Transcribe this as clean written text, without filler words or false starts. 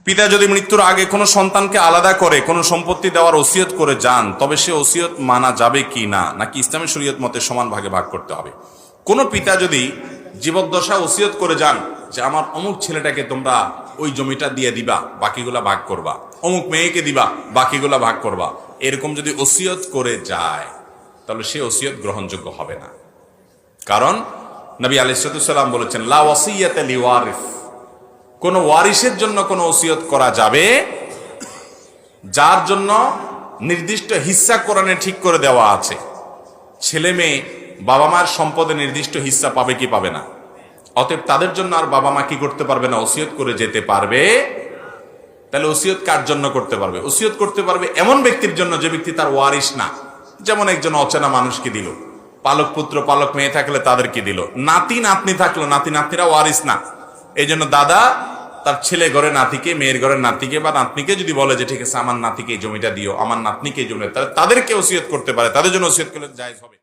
পিতা যদি মৃত্যুর আগে কোনো সন্তানকে আলাদা করে কোনো সম্পত্তি দেওয়ার ওসিয়ত করে যান, তবে সে ওসিয়ত মানা যাবে কি না, নাকি ইসলামী শরীয়ত মতে সমান ভাগে ভাগ করতে হবে? কোন পিতা যদি জীবদ্দশা ওসিয়ত করে যান যে আমার অমুক ছেলেটাকে তোমরা ওই জমিটা দিয়ে দিবা, বাকিগুলা ভাগ করবা, অমুক মেয়েকে দিবা, বাকিগুলা ভাগ করবা, এরকম যদি ওসিয়ত করে যায় তাহলে সে ওসিয়ত গ্রহণযোগ্য হবে না। কারণ নবী আলাইহিস সালাম বলেছেন, লা ওয়াসিয়াতা লিওয়ারিস, কোন ওয়ারিসের জন্য কোন ওসিয়ত করা যাবে যার জন্য নির্দিষ্ট হিস্সা কোরআনে ঠিক করে দেওয়া আছে। ছেলে মেয়ে বাবা মার সম্পদে নির্দিষ্ট হিস্সা পাবে কি পাবে না? অতএব তাদের জন্য আর বাবা মা কি করতে পারবে না? ওসিয়ত করে যেতে পারবে। তাহলে ওসিয়ত কার জন্য করতে পারবে? ওসিয়ত করতে পারবে এমন ব্যক্তির জন্য যে ব্যক্তি তার ওয়ারিস না। যেমন একজন অচেনা মানুষকে দিল, পালক পুত্র পালক মেয়ে থাকলে তাদেরকে দিল, নাতি নাতনি থাকলো, নাতি নাতনিরা ওয়ারিস না। এই জন্য দাদা তার ছেলে ঘরে নাতিকে, মেয়ের ঘরের নাতিকে বা নাতনিকে যদি বলে যে ঠিক আছে আমার নাতিকে এই জমিটা দিও, আমার নাতনিকে এই জমিটা, তাদেরকে ওসিয়ত করতে পারে, তাদের জন্য ওসিয়ত করলে জায়েজ হবে।